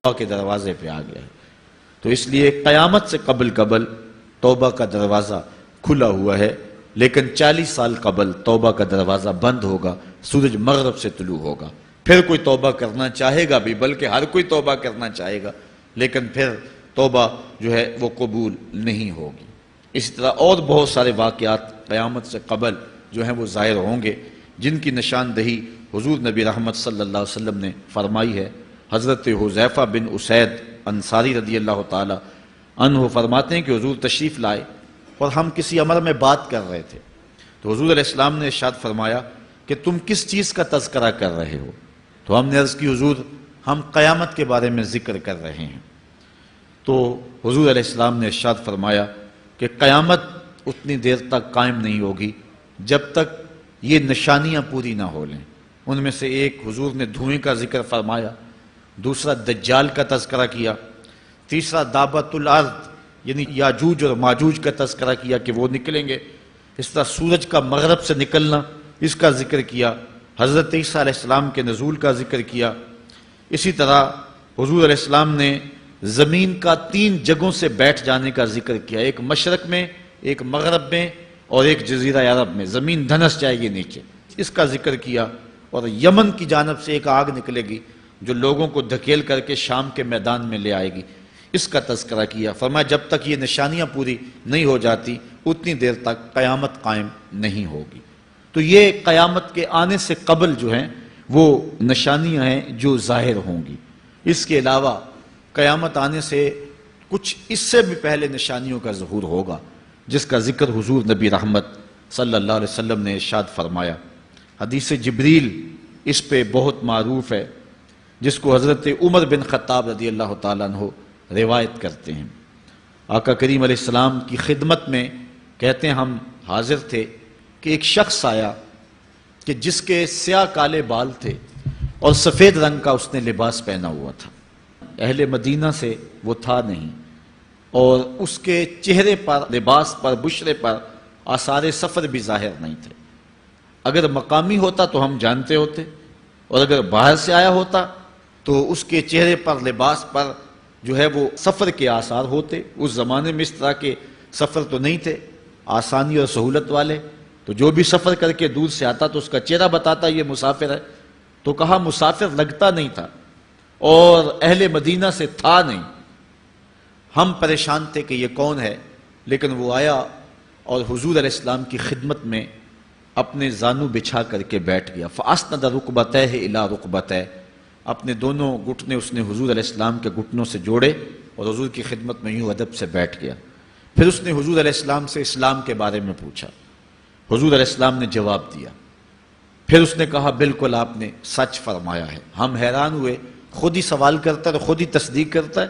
توبہ کے دروازے پہ آ گیا ہے۔ تو اس لیے قیامت سے قبل توبہ کا دروازہ کھلا ہوا ہے، لیکن 40 سال قبل توبہ کا دروازہ بند ہوگا، سورج مغرب سے طلوع ہوگا۔ پھر کوئی توبہ کرنا چاہے گا بھی، بلکہ ہر کوئی توبہ کرنا چاہے گا، لیکن پھر توبہ جو ہے وہ قبول نہیں ہوگی۔ اسی طرح اور بہت سارے واقعات قیامت سے قبل جو ہیں وہ ظاہر ہوں گے، جن کی نشاندہی حضور نبی رحمت صلی اللہ علیہ وسلم نے فرمائی ہے۔ حضرت حذیفہ بن اسید انصاری رضی اللہ تعالی عنہ فرماتے ہیں کہ حضور تشریف لائے اور ہم کسی امر میں بات کر رہے تھے، تو حضور علیہ السلام نے ارشاد فرمایا کہ تم کس چیز کا تذکرہ کر رہے ہو؟ تو ہم نے عرض کی حضور ہم قیامت کے بارے میں ذکر کر رہے ہیں۔ تو حضور علیہ السلام نے ارشاد فرمایا کہ قیامت اتنی دیر تک قائم نہیں ہوگی جب تک یہ نشانیاں پوری نہ ہو لیں۔ ان میں سے ایک حضور نے دھوئیں کا ذکر فرمایا، دوسرا دجال کا تذکرہ کیا، تیسرا دابت الارض یعنی یاجوج اور ماجوج کا تذکرہ کیا کہ وہ نکلیں گے، اس طرح سورج کا مغرب سے نکلنا اس کا ذکر کیا، حضرت عیسیٰ علیہ السلام کے نزول کا ذکر کیا۔ اسی طرح حضور علیہ السلام نے زمین کا 3 جگہوں سے بیٹھ جانے کا ذکر کیا، ایک مشرق میں، ایک مغرب میں اور ایک جزیرہ عرب میں، زمین دھنس جائے گی نیچے، اس کا ذکر کیا۔ اور یمن کی جانب سے ایک آگ نکلے گی جو لوگوں کو دھکیل کر کے شام کے میدان میں لے آئے گی، اس کا تذکرہ کیا۔ فرمایا جب تک یہ نشانیاں پوری نہیں ہو جاتی اتنی دیر تک قیامت قائم نہیں ہوگی۔ تو یہ قیامت کے آنے سے قبل جو ہیں وہ نشانیاں ہیں جو ظاہر ہوں گی۔ اس کے علاوہ قیامت آنے سے کچھ اس سے بھی پہلے نشانیوں کا ظہور ہوگا، جس کا ذکر حضور نبی رحمت صلی اللہ علیہ وسلم نے ارشاد فرمایا۔ حدیث جبریل اس پہ بہت معروف ہے، جس کو حضرت عمر بن خطاب رضی اللہ تعالیٰ عنہ روایت کرتے ہیں۔ آقا کریم علیہ السلام کی خدمت میں کہتے ہیں ہم حاضر تھے کہ ایک شخص آیا کہ جس کے سیاہ کالے بال تھے اور سفید رنگ کا اس نے لباس پہنا ہوا تھا، اہل مدینہ سے وہ تھا نہیں، اور اس کے چہرے پر، لباس پر، بشرے پر آثار سفر بھی ظاہر نہیں تھے۔ اگر مقامی ہوتا تو ہم جانتے ہوتے، اور اگر باہر سے آیا ہوتا تو اس کے چہرے پر، لباس پر جو ہے وہ سفر کے آثار ہوتے۔ اس زمانے میں اس طرح کے سفر تو نہیں تھے آسانی اور سہولت والے، تو جو بھی سفر کر کے دور سے آتا تو اس کا چہرہ بتاتا یہ مسافر ہے۔ تو کہا مسافر لگتا نہیں تھا اور اہل مدینہ سے تھا نہیں۔ ہم پریشان تھے کہ یہ کون ہے، لیکن وہ آیا اور حضور علیہ السلام کی خدمت میں اپنے زانو بچھا کر کے بیٹھ گیا۔ فَأَسْنَدَ رُكْبَتَيْهِ إِلَىٰ رُكْبَتَيْهِ، اپنے دونوں گھٹنے اس نے حضور علیہ السلام کے گھٹنوں سے جوڑے اور حضور کی خدمت میں یوں ادب سے بیٹھ گیا۔ پھر اس نے حضور علیہ السلام سے اسلام کے بارے میں پوچھا، حضور علیہ السلام نے جواب دیا۔ پھر اس نے کہا بالکل آپ نے سچ فرمایا ہے۔ ہم حیران ہوئے، خود ہی سوال کرتا ہے اور خود ہی تصدیق کرتا ہے۔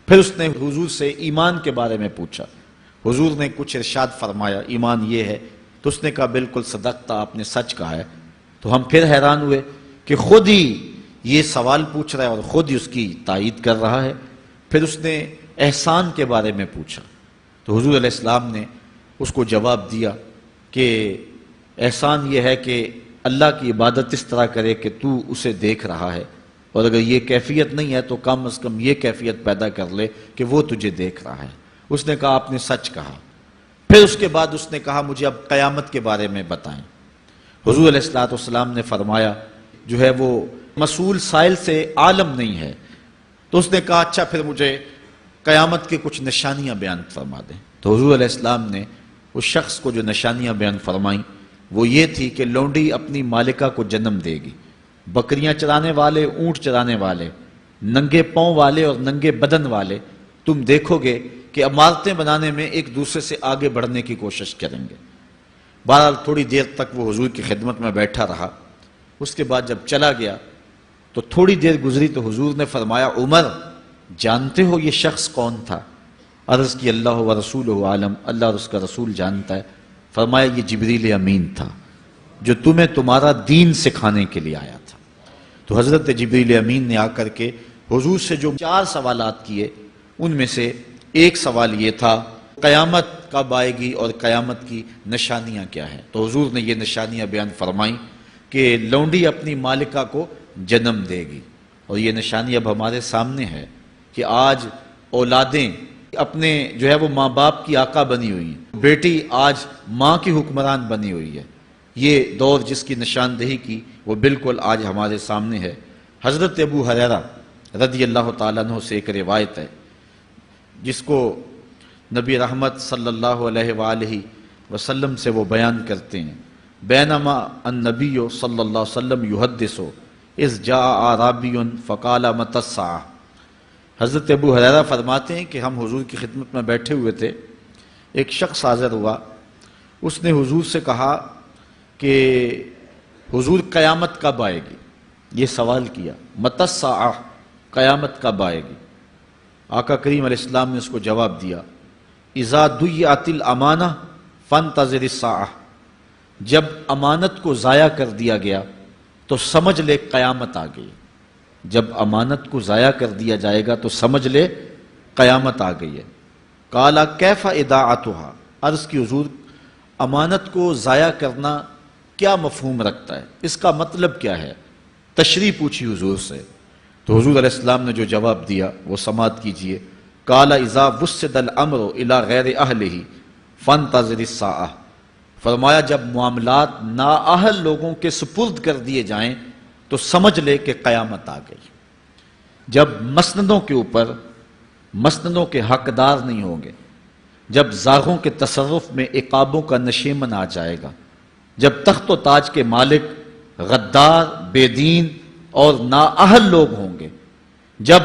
پھر اس نے حضور سے ایمان کے بارے میں پوچھا، حضور نے کچھ ارشاد فرمایا ایمان یہ ہے، تو اس نے کہا بالکل صدقتا، آپ نے سچ کہا ہے۔ تو ہم پھر حیران ہوئے کہ خود ہی یہ سوال پوچھ رہا ہے اور خود ہی اس کی تائید کر رہا ہے۔ پھر اس نے احسان کے بارے میں پوچھا، تو حضور علیہ السلام نے اس کو جواب دیا کہ احسان یہ ہے کہ اللہ کی عبادت اس طرح کرے کہ تو اسے دیکھ رہا ہے، اور اگر یہ کیفیت نہیں ہے تو کم از کم یہ کیفیت پیدا کر لے کہ وہ تجھے دیکھ رہا ہے۔ اس نے کہا آپ نے سچ کہا۔ پھر اس کے بعد اس نے کہا مجھے اب قیامت کے بارے میں بتائیں۔ حضور علیہ السلام نے فرمایا جو ہے وہ مسئول سائل سے عالم نہیں ہے۔ تو اس نے کہا اچھا پھر مجھے قیامت کے کچھ نشانیاں بیان فرما دیں۔ تو حضور علیہ السلام نے اس شخص کو جو نشانیاں بیان فرمائیں وہ یہ تھی کہ لونڈی اپنی مالکہ کو جنم دے گی، بکریاں چرانے والے، اونٹ چرانے والے، ننگے پاؤں والے اور ننگے بدن والے تم دیکھو گے کہ عمارتیں بنانے میں ایک دوسرے سے آگے بڑھنے کی کوشش کریں گے۔ بہرحال تھوڑی دیر تک وہ حضور کی خدمت میں بیٹھا رہا۔ اس کے بعد جب چلا گیا تو تھوڑی دیر گزری تو حضور نے فرمایا عمر جانتے ہو یہ شخص کون تھا؟ عرض کی اللہ و رسولہ عالم، اللہ اور اس کا رسول جانتا ہے۔ فرمایا یہ جبریل امین تھا جو تمہیں تمہارا دین سکھانے کے لیے آیا تھا۔ تو حضرت جبریل امین نے آ کر کے حضور سے جو 4 سوالات کیے ان میں سے ایک سوال یہ تھا قیامت کب آئے گی اور قیامت کی نشانیاں کیا ہیں؟ تو حضور نے یہ نشانیاں بیان فرمائیں کہ لونڈی اپنی مالکہ کو جنم دے گی، اور یہ نشانی اب ہمارے سامنے ہے کہ آج اولادیں اپنے جو ہے وہ ماں باپ کی آقا بنی ہوئی ہیں، بیٹی آج ماں کی حکمران بنی ہوئی ہے۔ یہ دور جس کی نشاندہی کی وہ بالکل آج ہمارے سامنے ہے۔ حضرت ابو ہریرہ رضی اللہ تعالیٰ عنہ سے ایک روایت ہے جس کو نبی رحمت صلی اللہ علیہ وآلہ وسلم سے وہ بیان کرتے ہیں، بینما النبی صلی اللہ علیہ وسلم یحدث اذ جاء اعرابی فقال متی الساعہ۔ حضرت ابو ہریرہ فرماتے ہیں کہ ہم حضور کی خدمت میں بیٹھے ہوئے تھے، ایک شخص حاضر ہوا، اس نے حضور سے کہا کہ حضور قیامت کب آئے گی؟ یہ سوال کیا، متی الساعہ، قیامت کب آئے گی؟ آقا کریم علیہ السلام نے اس کو جواب دیا، اذا ضیعت الامانہ فانتظر الساعہ، جب امانت کو ضائع کر دیا گیا تو سمجھ لے قیامت آ گئی۔ جب امانت کو ضائع کر دیا جائے گا تو سمجھ لے قیامت آ گئی ہے۔ قال کیف اضاعتها، عرض کی حضور امانت کو ضائع کرنا کیا مفہوم رکھتا ہے، اس کا مطلب کیا ہے؟ تشریح پوچھی حضور سے، تو حضور علیہ السلام نے جو جواب دیا وہ سماعت کیجئے۔ قال اذا وسد الامر الى غیر اہلہ فانتظر الساعہ، فرمایا جب معاملات نااہل لوگوں کے سپرد کر دیے جائیں تو سمجھ لے کہ قیامت آ گئی۔ جب مسندوں کے اوپر مسندوں کے حقدار نہیں ہوں گے، جب زاغوں کے تصرف میں عقابوں کا نشیمن آ جائے گا، جب تخت و تاج کے مالک غدار، بے دین اور نااہل لوگ ہوں گے، جب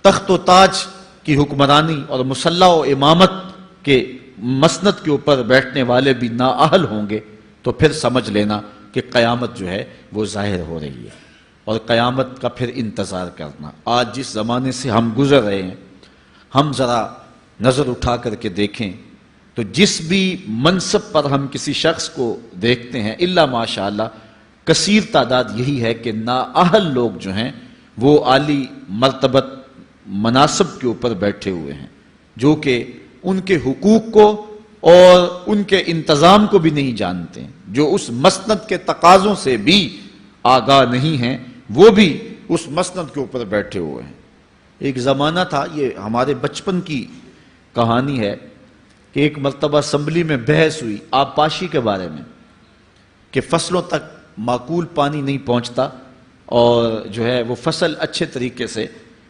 تخت و تاج کی حکمرانی اور مسلح و امامت کے مسند کے اوپر بیٹھنے والے بھی نااہل ہوں گے، تو پھر سمجھ لینا کہ قیامت جو ہے وہ ظاہر ہو رہی ہے، اور قیامت کا پھر انتظار کرنا۔ آج جس زمانے سے ہم گزر رہے ہیں، ہم ذرا نظر اٹھا کر کے دیکھیں تو جس بھی منصب پر ہم کسی شخص کو دیکھتے ہیں، الا ماشاءاللہ کثیر تعداد یہی ہے کہ نااہل لوگ جو ہیں وہ عالی مرتبت مناصب کے اوپر بیٹھے ہوئے ہیں، جو کہ ان کے حقوق کو اور ان کے انتظام کو بھی نہیں جانتے ہیں، جو اس مسند کے تقاضوں سے بھی آگاہ نہیں ہیں، وہ بھی اس مسند کے اوپر بیٹھے ہوئے ہیں۔ ایک زمانہ تھا، یہ ہمارے بچپن کی کہانی ہے، کہ ایک مرتبہ اسمبلی میں بحث ہوئی آبپاشی کے بارے میں، کہ فصلوں تک معقول پانی نہیں پہنچتا اور جو ہے وہ فصل اچھے طریقے سے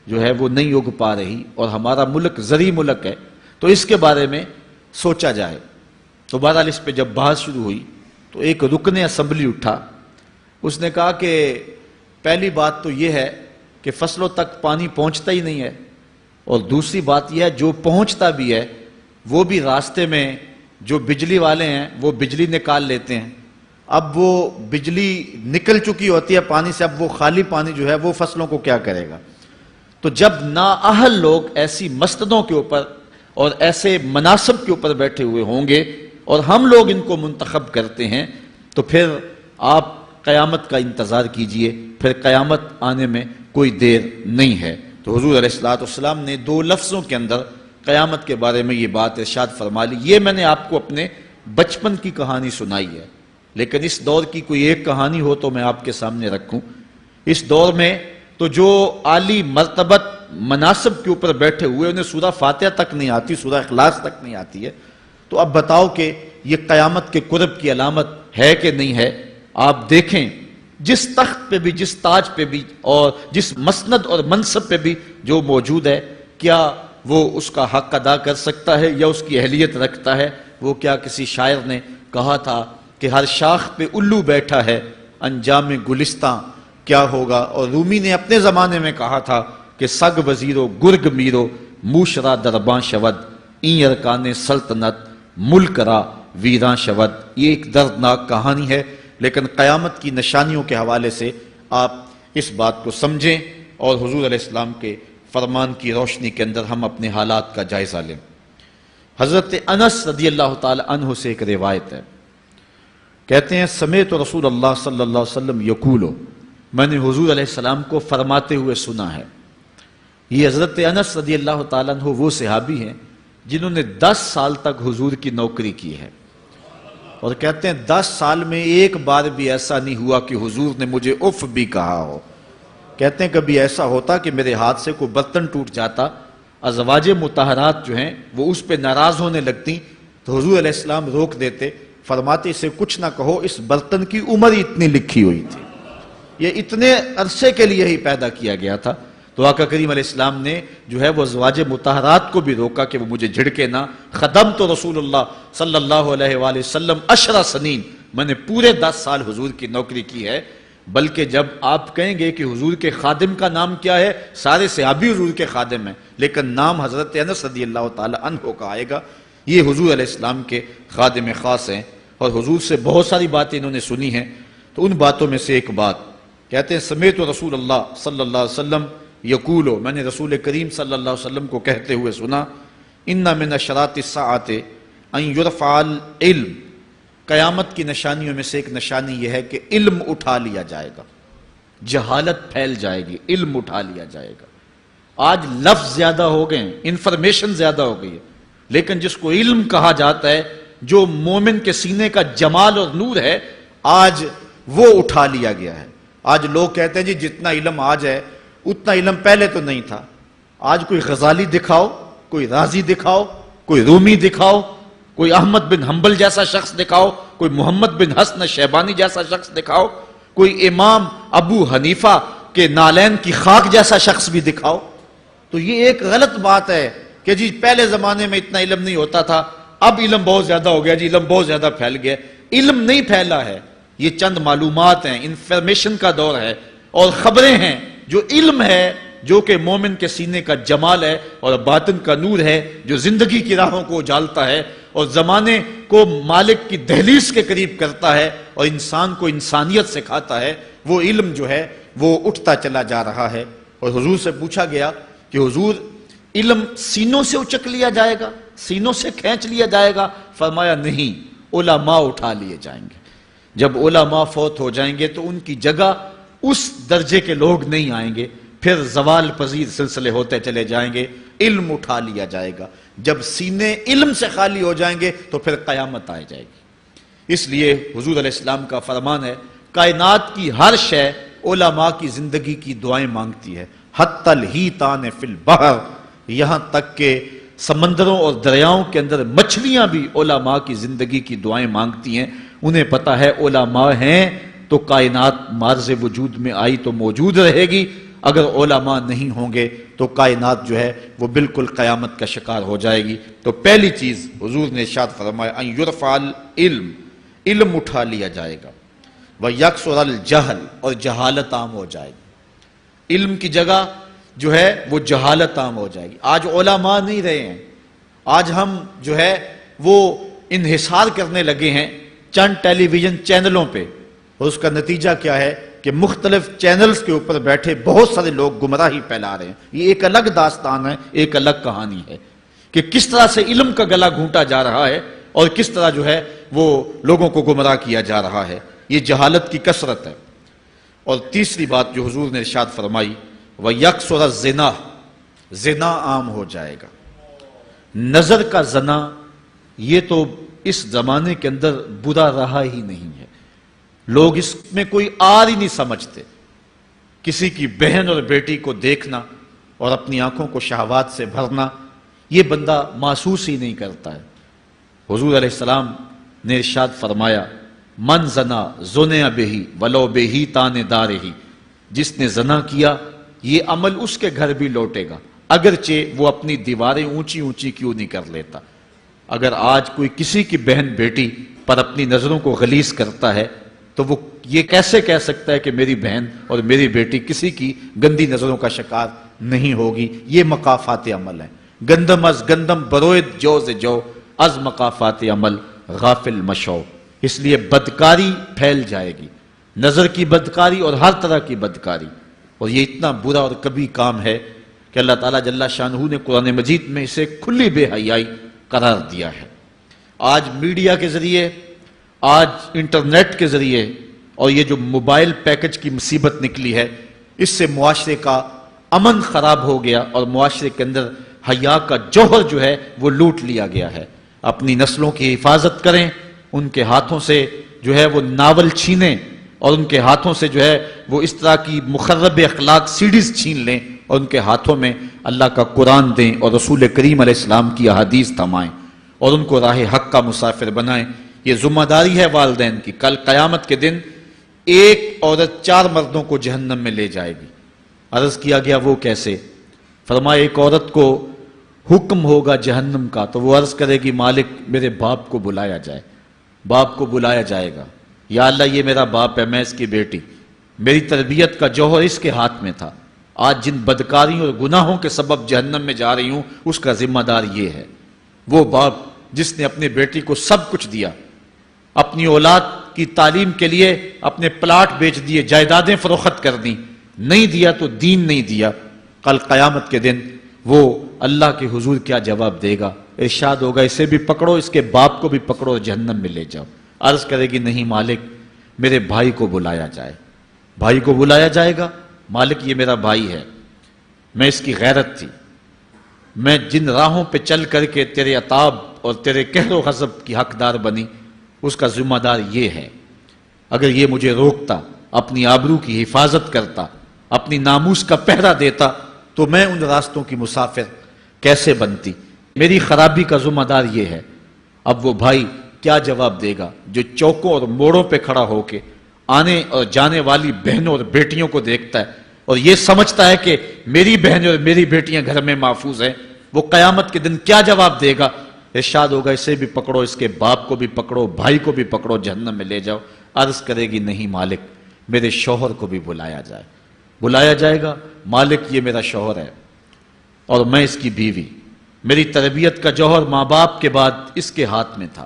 جو ہے وہ نہیں اگ پا رہی، اور ہمارا ملک زرعی ملک ہے، تو اس کے بارے میں سوچا جائے۔ تو بہرحال اس پہ جب بحث شروع ہوئی تو ایک رکن اسمبلی اٹھا، اس نے کہا کہ پہلی بات تو یہ ہے کہ فصلوں تک پانی پہنچتا ہی نہیں ہے، اور دوسری بات یہ ہے جو پہنچتا بھی ہے وہ بھی راستے میں جو بجلی والے ہیں وہ بجلی نکال لیتے ہیں، اب وہ بجلی نکل چکی ہوتی ہے پانی سے، اب وہ خالی پانی جو ہے وہ فصلوں کو کیا کرے گا؟ تو جب نااہل لوگ ایسی مسندوں کے اوپر اور ایسے مناصب کے اوپر بیٹھے ہوئے ہوں گے اور ہم لوگ ان کو منتخب کرتے ہیں، تو پھر آپ قیامت کا انتظار کیجئے، پھر قیامت آنے میں کوئی دیر نہیں ہے۔ تو حضور علیہ السلام نے دو لفظوں کے اندر قیامت کے بارے میں یہ بات ارشاد فرما لی۔ یہ میں نے آپ کو اپنے بچپن کی کہانی سنائی ہے، لیکن اس دور کی کوئی ایک کہانی ہو تو میں آپ کے سامنے رکھوں۔ اس دور میں تو جو عالی مرتبت مناصب کے اوپر بیٹھے ہوئے انہیں سورہ فاتحہ تک نہیں آتی، سورہ اخلاص تک نہیں آتی ہے، تو اب بتاؤ کہ یہ قیامت کے قرب کی علامت ہے کہ نہیں ہے؟ آپ دیکھیں جس تخت پہ بھی، جس تاج پہ بھی اور جس مسند اور منصب پہ بھی جو موجود ہے، کیا وہ اس کا حق ادا کر سکتا ہے یا اس کی اہلیت رکھتا ہے؟ وہ کیا کسی شاعر نے کہا تھا کہ ہر شاخ پہ الو بیٹھا ہے، انجام گلستاں کیا ہوگا؟ اور رومی نے اپنے زمانے میں کہا تھا کہ سگ وزیرو گرگ میرو موشرا درباں شود، این ارکان سلطنت ملک را ویراں شود۔ یہ ایک دردناک کہانی ہے، لیکن قیامت کی نشانیوں کے حوالے سے آپ اس بات کو سمجھیں اور حضور علیہ السلام کے فرمان کی روشنی کے اندر ہم اپنے حالات کا جائزہ لیں۔ حضرت انس رضی اللہ تعالی عنہ سے ایک روایت ہے، کہتے ہیں سمیت رسول اللہ صلی اللہ علیہ وسلم یقولو، میں نے حضور علیہ السلام کو فرماتے ہوئے سنا ہے۔ یہ حضرت انس رضی اللہ تعالیٰ عنہ وہ صحابی ہیں جنہوں نے 10 سال تک حضور کی نوکری کی ہے، اور کہتے ہیں 10 سال میں ایک بار بھی ایسا نہیں ہوا کہ حضور نے مجھے اف بھی کہا ہو۔ کہتے ہیں کبھی ایسا ہوتا کہ میرے ہاتھ سے کوئی برتن ٹوٹ جاتا، ازواج مطہرات جو ہیں وہ اس پہ ناراض ہونے لگتی تو حضور علیہ السلام روک دیتے، فرماتے اسے کچھ نہ کہو، اس برتن کی عمر ہی اتنی لکھی ہوئی تھی، یہ اتنے عرصے کے لیے ہی پیدا کیا گیا تھا۔ تو آقا کریم علیہ السلام نے جو ہے وہ ازواج مطہرات کو بھی روکا کہ وہ مجھے جھڑکے نہ۔ خدمت رسول اللہ صلی اللہ علیہ وآلہ وسلم 10 سنین، میں نے پورے 10 سال حضور کی نوکری کی ہے۔ بلکہ جب آپ کہیں گے کہ حضور کے خادم کا نام کیا ہے، سارے صحابی حضور کے خادم ہیں، لیکن نام حضرت انس رضی اللہ تعالی عنہ کا آئے گا، یہ حضور علیہ السلام کے خادم خاص ہیں، اور حضور سے بہت ساری باتیں انہوں نے سنی ہیں۔ تو ان باتوں میں سے ایک بات کہتے ہیں، سمیت رسول اللہ صلی اللہ علیہ وسلم یقولو، میں نے رسول کریم صلی اللہ علیہ وسلم کو کہتے ہوئے سنا، ان من اشراط الساعۃ ان یرفع العلم، قیامت کی نشانیوں میں سے ایک نشانی یہ ہے کہ علم اٹھا لیا جائے گا، جہالت پھیل جائے گی، علم اٹھا لیا جائے گا۔ آج لفظ زیادہ ہو گئے ہیں، انفارمیشن زیادہ ہو گئی ہے، لیکن جس کو علم کہا جاتا ہے، جو مومن کے سینے کا جمال اور نور ہے، آج وہ اٹھا لیا گیا ہے۔ آج لوگ کہتے ہیں جی جتنا علم آج ہے اتنا علم پہلے تو نہیں تھا۔ آج کوئی غزالی دکھاؤ، کوئی رازی دکھاؤ، کوئی رومی دکھاؤ، کوئی احمد بن حنبل جیسا شخص دکھاؤ، کوئی محمد بن حسن شیبانی جیسا شخص دکھاؤ، کوئی امام ابو حنیفہ کے نالین کی خاک جیسا شخص بھی دکھاؤ، تو یہ ایک غلط بات ہے کہ جی پہلے زمانے میں اتنا علم نہیں ہوتا تھا، اب علم بہت زیادہ ہو گیا، جی علم بہت زیادہ پھیل گیا۔ علم نہیں پھیلا ہے، یہ چند معلومات ہیں، انفارمیشن کا دور ہے، اور خبریں ہیں۔ جو علم ہے، جو کہ مومن کے سینے کا جمال ہے اور باطن کا نور ہے، جو زندگی کی راہوں کو اجالتا ہے اور زمانے کو مالک کی دہلیز کے قریب کرتا ہے اور انسان کو انسانیت سکھاتا ہے، وہ علم جو ہے وہ اٹھتا چلا جا رہا ہے۔ اور حضور سے پوچھا گیا کہ حضور علم سینوں سے اچک لیا جائے گا، سینوں سے کھینچ لیا جائے گا؟ فرمایا نہیں، علماء اٹھا لیے جائیں گے۔ جب علماء فوت ہو جائیں گے تو ان کی جگہ اس درجے کے لوگ نہیں آئیں گے، پھر زوال پذیر سلسلے ہوتے چلے جائیں گے، علم اٹھا لیا جائے گا۔ جب سینے علم سے خالی ہو جائیں گے تو پھر قیامت آ جائے گی۔ اس لیے حضور علیہ السلام کا فرمان ہے، کائنات کی ہر شے علماء کی زندگی کی دعائیں مانگتی ہے، حتی الحیتان فی البحر، یہاں تک کہ سمندروں اور دریاؤں کے اندر مچھلیاں بھی علماء کی زندگی کی دعائیں مانگتی ہیں۔ انہیں پتا ہے علماء ہیں تو کائنات مارز وجود میں آئی تو موجود رہے گی، اگر علماء نہیں ہوں گے تو کائنات جو ہے وہ بالکل قیامت کا شکار ہو جائے گی۔ تو پہلی چیز حضور نے ارشاد فرمایا، ان یرفع العلم، علم اٹھا لیا جائے گا، ویکثر الجہل، اور جہالت عام ہو جائے گی۔ علم کی جگہ جو ہے وہ جہالت عام ہو جائے گی۔ آج علماء نہیں رہے ہیں، آج ہم جو ہے وہ انحصار کرنے لگے ہیں چند ٹیلی ویژن چینلوں پہ، اور اس کا نتیجہ کیا ہے کہ مختلف چینلز کے اوپر بیٹھے بہت سارے لوگ گمراہی پھیلا رہے ہیں۔ یہ ایک الگ داستان ہے، ایک الگ کہانی ہے کہ کس طرح سے علم کا گلا گھونٹا جا رہا ہے اور کس طرح جو ہے وہ لوگوں کو گمراہ کیا جا رہا ہے۔ یہ جہالت کی کثرت ہے۔ اور تیسری بات جو حضور نے ارشاد فرمائی، وَيَكْثُرَ الزِّنَا، زنا عام ہو جائے گا۔ نظر کا زنا یہ تو اس زمانے کے اندر برا رہا ہی نہیں ہے، لوگ اس میں کوئی آر ہی نہیں سمجھتے۔ کسی کی بہن اور بیٹی کو دیکھنا اور اپنی آنکھوں کو شہوات سے بھرنا، یہ بندہ محسوس ہی نہیں کرتا ہے۔ حضور علیہ السلام نے ارشاد فرمایا، من زنا زنیا بہی ولو بہی تان دارہی، جس نے زنا کیا یہ عمل اس کے گھر بھی لوٹے گا، اگرچہ وہ اپنی دیواریں اونچی اونچی کیوں نہیں کر لیتا۔ اگر آج کوئی کسی کی بہن بیٹی پر اپنی نظروں کو غلیظ کرتا ہے تو وہ یہ کیسے کہہ سکتا ہے کہ میری بہن اور میری بیٹی کسی کی گندی نظروں کا شکار نہیں ہوگی؟ یہ مقافات عمل ہیں۔ گندم از گندم بروید جو سے جو، از مقافات عمل غافل مشو۔ اس لیے بدکاری پھیل جائے گی، نظر کی بدکاری اور ہر طرح کی بدکاری، اور یہ اتنا برا اور کبھی کام ہے کہ اللہ تعالیٰ جل شانہ نے قرآن مجید میں اسے کھلی بے حیائی قرار دیا ہے۔ آج میڈیا کے ذریعے، آج انٹرنیٹ کے ذریعے، اور یہ جو موبائل پیکج کی مصیبت نکلی ہے، اس سے معاشرے کا امن خراب ہو گیا اور معاشرے کے اندر حیا کا جوہر جو ہے وہ لوٹ لیا گیا ہے۔ اپنی نسلوں کی حفاظت کریں، ان کے ہاتھوں سے جو ہے وہ ناول چھینیں، اور ان کے ہاتھوں سے جو ہے وہ اس طرح کی مخرب اخلاق سیڈیز چھین لیں اور ان کے ہاتھوں میں اللہ کا قرآن دیں اور رسول کریم علیہ السلام کی احادیث تھمائیں اور ان کو راہ حق کا مسافر بنائیں. یہ ذمہ داری ہے والدین کی. کل قیامت کے دن ایک عورت 4 مردوں کو جہنم میں لے جائے گی. عرض کیا گیا وہ کیسے؟ فرمایا ایک عورت کو حکم ہوگا جہنم کا تو وہ عرض کرے گی مالک میرے باپ کو بلایا جائے. باپ کو بلایا جائے گا, یا اللہ یہ میرا باپ ہے, میں اس کی بیٹی, میری تربیت کا جوہر اس کے ہاتھ میں تھا, آج جن بدکاریوں اور گناہوں کے سبب جہنم میں جا رہی ہوں اس کا ذمہ دار یہ ہے. وہ باپ جس نے اپنی بیٹی کو سب کچھ دیا, اپنی اولاد کی تعلیم کے لیے اپنے پلاٹ بیچ دیے, جائیدادیں فروخت کر دیں, نہیں دیا تو دین نہیں دیا. کل قیامت کے دن وہ اللہ کے حضور کیا جواب دے گا؟ ارشاد ہوگا اسے بھی پکڑو, اس کے باپ کو بھی پکڑو اور جہنم میں لے جاؤ. عرض کرے گی نہیں مالک میرے بھائی کو بلایا جائے. بھائی کو بلایا جائے گا, مالک یہ میرا بھائی ہے, میں اس کی غیرت تھی, میں جن راہوں پہ چل کر کے تیرے عتاب اور تیرے قہر و غضب کی حقدار بنی اس کا ذمہ دار یہ ہے. اگر یہ مجھے روکتا, اپنی آبرو کی حفاظت کرتا, اپنی ناموس کا پہرا دیتا تو میں ان راستوں کی مسافر کیسے بنتی؟ میری خرابی کا ذمہ دار یہ ہے. اب وہ بھائی کیا جواب دے گا جو چوکوں اور موڑوں پہ کھڑا ہو کے آنے اور جانے والی بہنوں اور بیٹیوں کو دیکھتا ہے اور یہ سمجھتا ہے کہ میری بہنیں اور میری بیٹیاں گھر میں محفوظ ہیں؟ وہ قیامت کے دن کیا جواب دے گا؟ ارشاد ہوگا اسے بھی پکڑو, اس کے باپ کو بھی پکڑو, بھائی کو بھی پکڑو, جہنم میں لے جاؤ. عرض کرے گی نہیں مالک میرے شوہر کو بھی بلایا جائے. بلایا جائے گا, مالک یہ میرا شوہر ہے اور میں اس کی بیوی, میری تربیت کا جوہر ماں باپ کے بعد اس کے ہاتھ میں تھا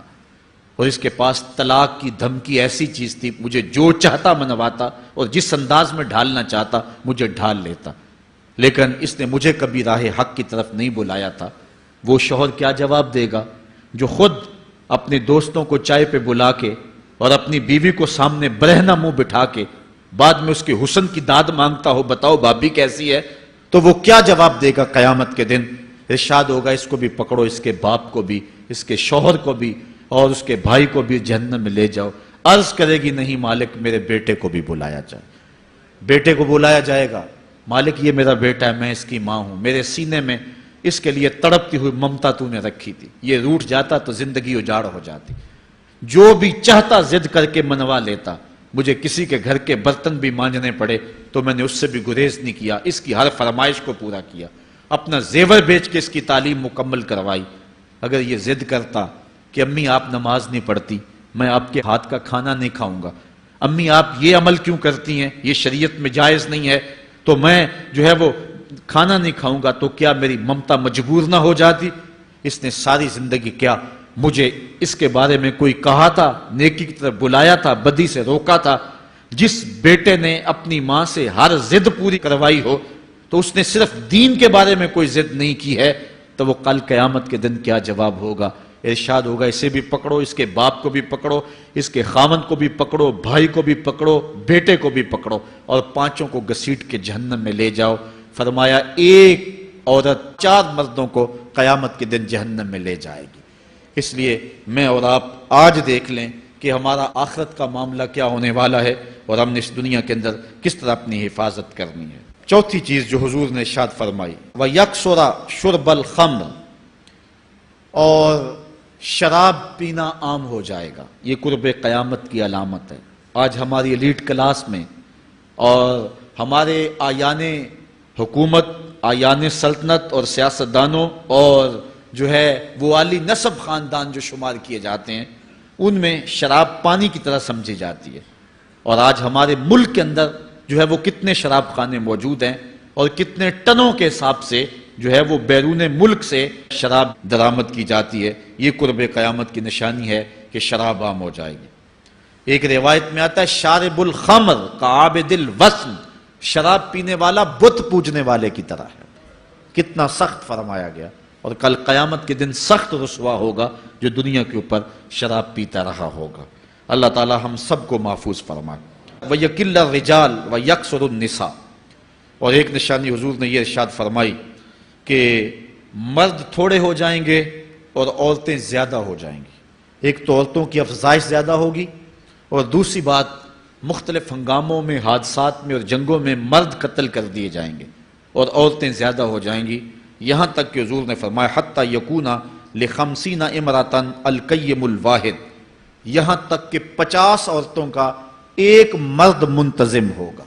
اور اس کے پاس طلاق کی دھمکی ایسی چیز تھی, مجھے جو چاہتا منواتا اور جس انداز میں ڈھالنا چاہتا مجھے ڈھال لیتا, لیکن اس نے مجھے کبھی راہ حق کی طرف نہیں بلایا تھا. وہ شوہر کیا جواب دے گا جو خود اپنے دوستوں کو چائے پہ بلا کے اور اپنی بیوی کو سامنے برہنہ منہ بٹھا کے بعد میں اس کے حسن کی داد مانگتا ہو, بتاؤ بھابی کیسی ہے؟ تو وہ کیا جواب دے گا قیامت کے دن؟ ارشاد ہوگا اس کو بھی پکڑو, اس کے باپ کو بھی, اس کے شوہر کو بھی اور اس کے بھائی کو بھی جہنم میں لے جاؤ. عرض کرے گی نہیں مالک میرے بیٹے کو بھی بلایا جائے. بیٹے کو بلایا جائے گا, مالک یہ میرا بیٹا ہے, میں اس کی ماں ہوں, میرے سینے میں اس کے لیے تڑپتی ہوئی ممتا تو نے رکھی تھی, یہ روٹھ جاتا تو زندگی اجاڑ ہو جاتی. جو بھی چاہتا ضد کر کے منوا لیتا, مجھے کسی کے گھر کے برتن بھی مانجنے پڑے تو میں نے اس سے بھی گریز نہیں کیا, اس کی ہر فرمائش کو پورا کیا, اپنا زیور بیچ کے اس کی تعلیم مکمل کروائی. اگر یہ ضد کرتا کہ امی آپ نماز نہیں پڑھتی, میں آپ کے ہاتھ کا کھانا نہیں کھاؤں گا, امی آپ یہ عمل کیوں کرتی ہیں, یہ شریعت میں جائز نہیں ہے, تو میں جو ہے وہ کھانا نہیں کھاؤں گا, تو کیا میری ممتا مجبور نہ ہو جاتی؟ اس نے ساری زندگی کیا مجھے اس کے بارے میں کوئی کہا تھا, نیکی کی طرف بلایا تھا, بدی سے روکا تھا. جس بیٹے نے اپنی ماں سے ہر ضد پوری کروائی ہو تو اس نے صرف دین کے بارے میں کوئی ضد نہیں کی ہے, تو وہ کل قیامت کے دن کیا جواب ہوگا؟ ارشاد ہوگا اسے بھی پکڑو, اس کے باپ کو بھی پکڑو, اس کے خاوند کو بھی پکڑو, بھائی کو بھی پکڑو, بیٹے کو بھی پکڑو اور 5 کو گھسیٹ کے جہنم میں لے جاؤ. فرمایا ایک عورت 4 مردوں کو قیامت کے دن جہنم میں لے جائے گی. اس لیے میں اور آپ آج دیکھ لیں کہ ہمارا آخرت کا معاملہ کیا ہونے والا ہے اور ہم نے اس دنیا کے اندر کس طرح اپنی حفاظت کرنی ہے. چوتھی چیز جو حضور نے ارشاد فرمائی, وَيَكْسُرَ شُرْبَ الْخَمْرِ, اور شراب پینا عام ہو جائے گا. یہ قرب قیامت کی علامت ہے. آج ہماری ایلیٹ کلاس میں اور ہمارے آیان حکومت, آیان سلطنت اور سیاستدانوں اور جو ہے وہ عالی نسب خاندان جو شمار کیے جاتے ہیں, ان میں شراب پانی کی طرح سمجھی جاتی ہے. اور آج ہمارے ملک کے اندر جو ہے وہ کتنے شراب خانے موجود ہیں اور کتنے ٹنوں کے حساب سے جو ہے وہ بیرون ملک سے شراب درآمد کی جاتی ہے. یہ قرب قیامت کی نشانی ہے کہ شراب عام ہو جائے گی. ایک روایت میں آتا ہے شارب الخمر کعابد الوثن, شراب پینے والا بت پوجنے والے کی طرح ہے. کتنا سخت فرمایا گیا. اور کل قیامت کے دن سخت رسوا ہوگا جو دنیا کے اوپر شراب پیتا رہا ہوگا. اللہ تعالی ہم سب کو محفوظ فرمائے. وَيَكِلَّ الرِّجَالِ وَيَكْسُرُ النِّسَاءِ, اور ایک نشانی حضور نے یہ ارشاد فرمائی کہ مرد تھوڑے ہو جائیں گے اور عورتیں زیادہ ہو جائیں گی. ایک تو عورتوں کی افزائش زیادہ ہوگی اور دوسری بات مختلف ہنگاموں میں، حادثات میں اور جنگوں میں مرد قتل کر دیے جائیں گے اور عورتیں زیادہ ہو جائیں گی، یہاں تک کہ حضور نے فرمایا حتی یکونا ل50 امراتن القیم الواحد، یہاں تک کہ 50 عورتوں کا ایک مرد منتظم ہوگا،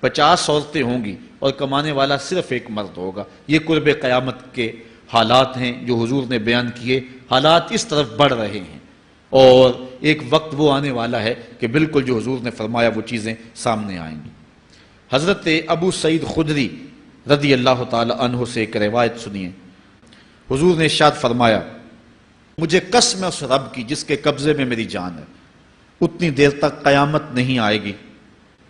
50 عورتیں ہوں گی اور کمانے والا صرف ایک مرد ہوگا۔ یہ قرب قیامت کے حالات ہیں جو حضور نے بیان کیے، حالات اس طرف بڑھ رہے ہیں اور ایک وقت وہ آنے والا ہے کہ بالکل جو حضور نے فرمایا وہ چیزیں سامنے آئیں گی۔ حضرت ابو سعید خدری رضی اللہ تعالی عنہ سے ایک روایت سنیے، حضور نے ارشاد فرمایا مجھے قسم ہے اس رب کی جس کے قبضے میں میری جان ہے، اتنی دیر تک قیامت نہیں آئے گی،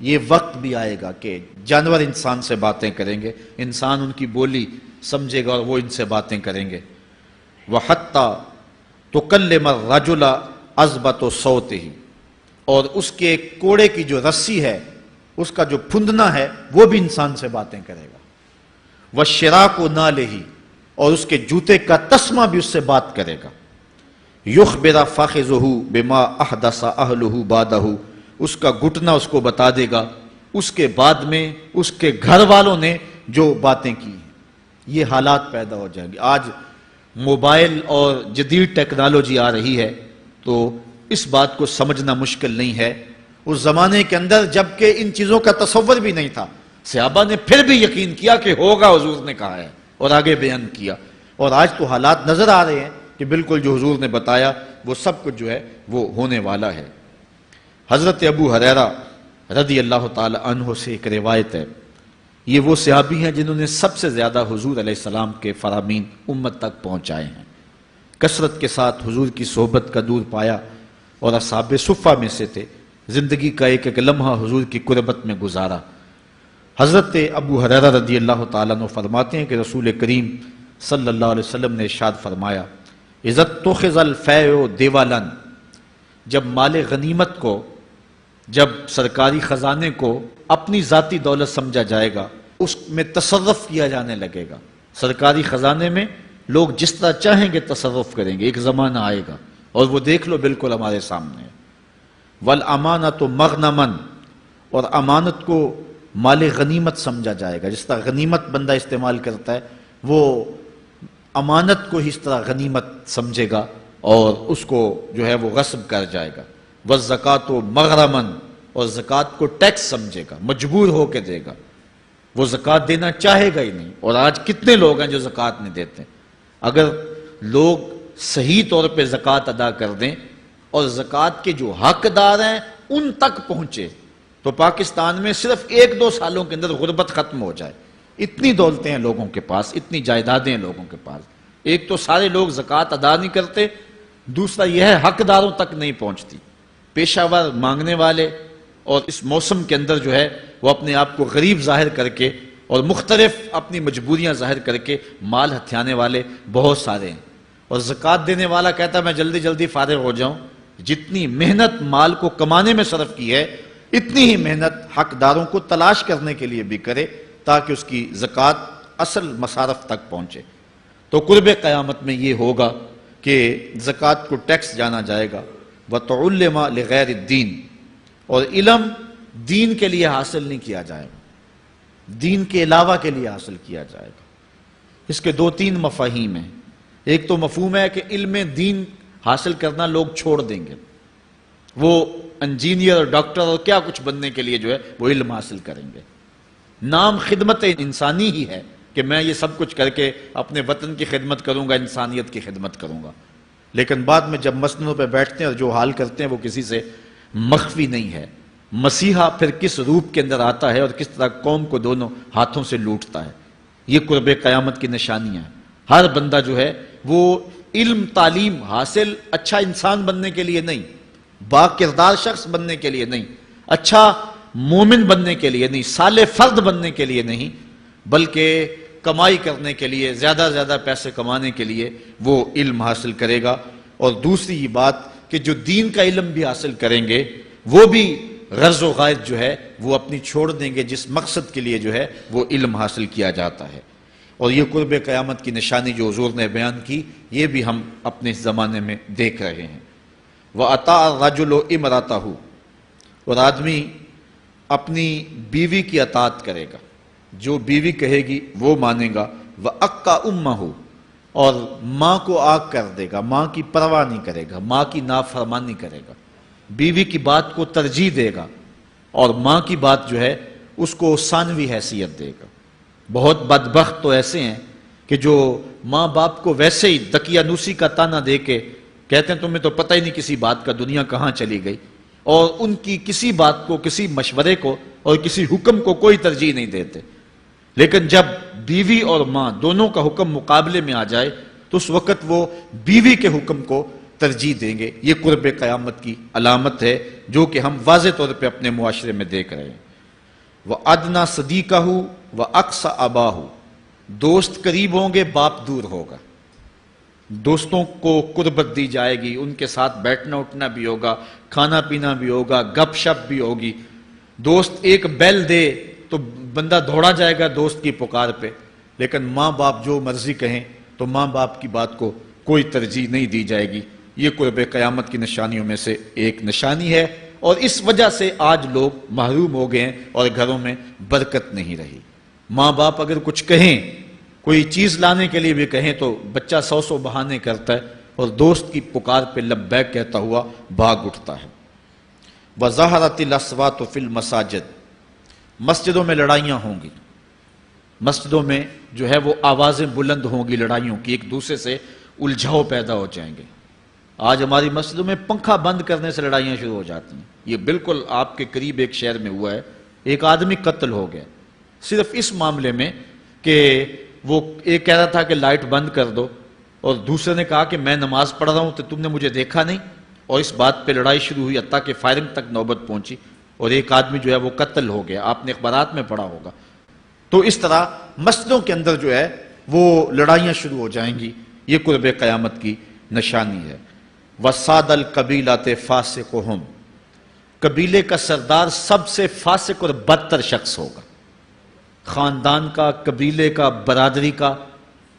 یہ وقت بھی آئے گا کہ جانور انسان سے باتیں کریں گے، انسان ان کی بولی سمجھے گا اور وہ ان سے باتیں کریں گے۔ وَحَتَّى تُكَلِّمَ الرَّجُلَ عَذْبَةُ صَوْتِهِ، اور اس کے کوڑے کی جو رسی ہے، اس کا جو پھندنا ہے وہ بھی انسان سے باتیں کرے گا۔ وَالشِّرَاكُ نَالِهِ، اور اس کے جوتے کا تسمہ بھی اس سے بات کرے گا۔ يُخْبِرَ فَخِذُهُ بِمَا أَحْدَثَ أَهْلُهُ بَعْدَهُ، اس کا گھٹنا اس کو بتا دے گا اس کے بعد میں اس کے گھر والوں نے جو باتیں کی ہیں۔ یہ حالات پیدا ہو جائیں گے۔ آج موبائل اور جدید ٹیکنالوجی آ رہی ہے تو اس بات کو سمجھنا مشکل نہیں ہے، اس زمانے کے اندر جب کہ ان چیزوں کا تصور بھی نہیں تھا، صحابہ نے پھر بھی یقین کیا کہ ہوگا، حضور نے کہا ہے اور آگے بیان کیا، اور آج تو حالات نظر آ رہے ہیں کہ بالکل جو حضور نے بتایا وہ سب کچھ جو ہے وہ ہونے والا ہے۔ حضرت ابو ہریرہ رضی اللہ تعالی عنہ سے ایک روایت ہے، یہ وہ صحابی ہیں جنہوں نے سب سے زیادہ حضور علیہ السلام کے فرامین امت تک پہنچائے ہیں، کثرت کے ساتھ حضور کی صحبت کا نور پایا اور اصحاب صفہ میں سے تھے، زندگی کا ایک ایک لمحہ حضور کی قربت میں گزارا۔ حضرت ابو ہریرہ رضی اللہ تعالیٰ عنہ فرماتے ہیں کہ رسول کریم صلی اللہ علیہ وسلم نے ارشاد فرمایا اذا اتخذ الفیء دیوالا، جب مال غنیمت کو، جب سرکاری خزانے کو اپنی ذاتی دولت سمجھا جائے گا، اس میں تصرف کیا جانے لگے گا، سرکاری خزانے میں لوگ جس طرح چاہیں گے تصرف کریں گے، ایک زمانہ آئے گا اور وہ دیکھ لو بالکل ہمارے سامنے ہے۔ والامانۃ مغنما، اور امانت کو مال غنیمت سمجھا جائے گا، جس طرح غنیمت بندہ استعمال کرتا ہے وہ امانت کو اس طرح غنیمت سمجھے گا اور اس کو جو ہے وہ غصب کر جائے گا۔ والزکوٰۃ مغرما، اور زکوٰۃ کو ٹیکس سمجھے گا، مجبور ہو کے دے گا، وہ زکوٰۃ دینا چاہے گا ہی نہیں۔ اور آج کتنے لوگ ہیں جو زکوٰۃ نہیں دیتے؟ اگر لوگ صحیح طور پہ زکوٰۃ ادا کر دیں اور زکوٰۃ کے جو حقدار ہیں ان تک پہنچے تو پاکستان میں صرف 1-2 سالوں کے اندر غربت ختم ہو جائے۔ اتنی دولتیں ہیں لوگوں کے پاس، اتنی جائیدادیں ہیں لوگوں کے پاس، ایک تو سارے لوگ زکوٰۃ ادا نہیں کرتے، دوسرا یہ ہے حقداروں تک نہیں پہنچتی۔ پیشہ ور مانگنے والے اور اس موسم کے اندر جو ہے وہ اپنے آپ کو غریب ظاہر کر کے اور مختلف اپنی مجبوریاں ظاہر کر کے مال ہتھیانے والے بہت سارے ہیں، اور زکوٰۃ دینے والا کہتا ہے میں جلدی جلدی فارغ ہو جاؤں۔ جتنی محنت مال کو کمانے میں صرف کی ہے اتنی ہی محنت حقداروں کو تلاش کرنے کے لیے بھی کرے تاکہ اس کی زکوٰۃ اصل مصارف تک پہنچے۔ تو قرب قیامت میں یہ ہوگا کہ زکوٰۃ کو ٹیکس جانا جائے گا۔ وَتُعُلِّمَ لِغَيْرِ الدِّينِ، اور علم دین کے لیے حاصل نہیں کیا جائے گا، دین کے علاوہ کے لیے حاصل کیا جائے گا۔ اس کے 2-3 مفاہیم ہیں۔ ایک تو مفہوم ہے کہ علم دین حاصل کرنا لوگ چھوڑ دیں گے، وہ انجینئر اور ڈاکٹر اور کیا کچھ بننے کے لیے جو ہے وہ علم حاصل کریں گے۔ نام خدمت انسانی ہی ہے کہ میں یہ سب کچھ کر کے اپنے وطن کی خدمت کروں گا، انسانیت کی خدمت کروں گا، لیکن بعد میں جب مسندوں پہ بیٹھتے ہیں اور جو حال کرتے ہیں وہ کسی سے مخفی نہیں ہے۔ مسیحا پھر کس روپ کے اندر آتا ہے اور کس طرح قوم کو دونوں ہاتھوں سے لوٹتا ہے، یہ قرب قیامت کی نشانیاں ہیں۔ ہر بندہ جو ہے وہ علم تعلیم حاصل اچھا انسان بننے کے لیے نہیں، با کردار شخص بننے کے لیے نہیں، اچھا مومن بننے کے لیے نہیں، صالح فرد بننے کے لیے نہیں، بلکہ کمائی کرنے کے لیے، زیادہ سے زیادہ پیسے کمانے کے لیے وہ علم حاصل کرے گا۔ اور دوسری یہ بات کہ جو دین کا علم بھی حاصل کریں گے وہ بھی غرض و غائد جو ہے وہ اپنی چھوڑ دیں گے جس مقصد کے لیے جو ہے وہ علم حاصل کیا جاتا ہے۔ اور یہ قرب قیامت کی نشانی جو حضور نے بیان کی یہ بھی ہم اپنے زمانے میں دیکھ رہے ہیں۔ وَأَطَاعَ الرَّجُلُ امْرَأَتَهُ، اور آدمی اپنی بیوی کی اطاعت کرے گا، جو بیوی کہے گی وہ مانے گا، وَأَقَّى أُمَّهُ، اور ماں کو آگ کر دے گا، ماں کی پرواہ نہیں کرے گا، ماں کی نافرمانی کرے گا، بیوی کی بات کو ترجیح دے گا، اور ماں کی بات جو ہے اس کو ثانوی حیثیت دے گا۔ بہت بدبخت تو ایسے ہیں کہ جو ماں باپ کو ویسے ہی دقیانوسی کا تانا دے کے کہتے ہیں تمہیں تو پتہ ہی نہیں کسی بات کا، دنیا کہاں چلی گئی، اور ان کی کسی بات کو، کسی مشورے کو اور کسی حکم کو کوئی ترجیح نہیں دیتے۔ لیکن جب بیوی اور ماں دونوں کا حکم مقابلے میں آ جائے تو اس وقت وہ بیوی کے حکم کو ترجیح دیں گے۔ یہ قرب قیامت کی علامت ہے جو کہ ہم واضح طور پہ اپنے معاشرے میں دیکھ رہے ہیں۔ وَأَدْنَى صَدِيقَهُ وَأَقْصَى أَبَاهُ، دوست قریب ہوں گے، باپ دور ہوگا۔ دوستوں کو قربت دی جائے گی، ان کے ساتھ بیٹھنا اٹھنا بھی ہوگا، کھانا پینا بھی ہوگا، گپ شپ بھی ہوگی۔ دوست ایک بیل دے تو بندہ دوڑا جائے گا دوست کی پکار پہ، لیکن ماں باپ جو مرضی کہیں تو ماں باپ کی بات کو کوئی ترجیح نہیں دی جائے گی۔ یہ قرب قیامت کی نشانیوں میں سے ایک نشانی ہے، اور اس وجہ سے آج لوگ محروم ہو گئے ہیں اور گھروں میں برکت نہیں رہی۔ ماں باپ اگر کچھ کہیں، کوئی چیز لانے کے لیے بھی کہیں تو بچہ 100 بہانے کرتا ہے اور دوست کی پکار پہ لبیک کہتا ہوا بھاگ اٹھتا ہے۔ وَظَهَرَتِ الْأَصْوَاتُ فِي الْمَسَاجِدِ، مسجدوں میں لڑائیاں ہوں گی، مسجدوں میں جو ہے وہ آوازیں بلند ہوں گی لڑائیوں کی، ایک دوسرے سے الجھاؤ پیدا ہو جائیں گے۔ آج ہماری مسجدوں میں پنکھا بند کرنے سے لڑائیاں شروع ہو جاتی ہیں۔ یہ بالکل آپ کے قریب ایک شہر میں ہوا ہے، ایک آدمی قتل ہو گیا صرف اس معاملے میں کہ وہ ایک کہہ رہا تھا کہ لائٹ بند کر دو، اور دوسرے نے کہا کہ میں نماز پڑھ رہا ہوں تو تم نے مجھے دیکھا نہیں، اور اس بات پہ لڑائی شروع ہوئی، حتیٰ کہ فائرنگ تک نوبت پہنچی، اور ایک آدمی جو ہے وہ قتل ہو گیا۔ آپ نے اخبارات میں پڑھا ہوگا۔ تو اس طرح مسجدوں کے اندر جو ہے وہ لڑائیاں شروع ہو جائیں گی۔ یہ قرب قیامت کی نشانی ہے۔ وَسَادَ الْقَبِيلَةِ فَاسِقُهُمْ، قبیلے کا سردار سب سے فاسق اور بدتر شخص ہوگا۔ خاندان کا، قبیلے کا، برادری کا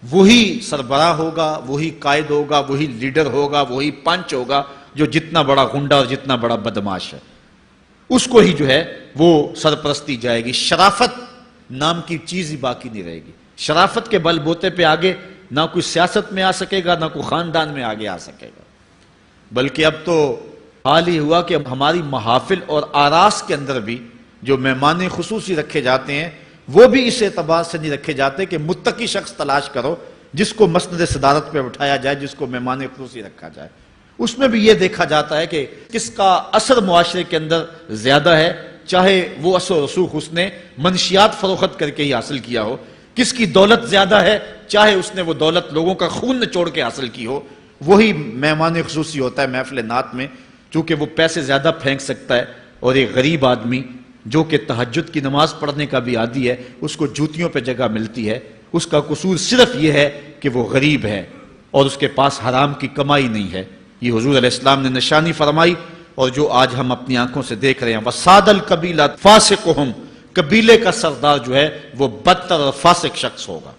وہی سربراہ ہوگا، وہی قائد ہوگا، وہی لیڈر ہوگا، وہی پنچ ہوگا جو جتنا بڑا غنڈہ اور جتنا بڑا بدماش ہے اس کو ہی جو ہے وہ سرپرستی جائے گی۔ شرافت نام کی چیز ہی باقی نہیں رہے گی۔ شرافت کے بل بوتے پہ آگے نہ کوئی سیاست میں آ سکے گا، نہ کوئی خاندان میں آگے آ سکے گا۔ بلکہ اب تو حال ہی ہوا کہ ہماری محافل اور آراس کے اندر بھی جو مہمان خصوصی رکھے جاتے ہیں وہ بھی اس اعتبار سے نہیں رکھے جاتے کہ متقی شخص تلاش کرو جس کو مسند صدارت پہ بٹھایا جائے، جس کو مہمان خصوصی رکھا جائے۔ اس میں بھی یہ دیکھا جاتا ہے کہ کس کا اثر معاشرے کے اندر زیادہ ہے، چاہے وہ اثر و رسوخ اس نے منشیات فروخت کر کے ہی حاصل کیا ہو، کس کی دولت زیادہ ہے، چاہے اس نے وہ دولت لوگوں کا خون نچوڑ کے حاصل کی ہو، وہی مہمان خصوصی ہوتا ہے محفل نعت میں، چونکہ وہ پیسے زیادہ پھینک سکتا ہے۔ اور ایک غریب آدمی جو کہ تہجد کی نماز پڑھنے کا بھی عادی ہے، اس کو جوتیوں پہ جگہ ملتی ہے، اس کا قصور صرف یہ ہے کہ وہ غریب ہے اور اس کے پاس حرام کی کمائی نہیں ہے۔ یہ حضور علیہ السلام نے نشانی فرمائی، اور جو آج ہم اپنی آنکھوں سے دیکھ رہے ہیں۔ وَسَادَ الْقَبِيلَةِ فَاسِقُهُمْ، قبیلے کا سردار جو ہے وہ بدتر اور فاسق شخص ہوگا۔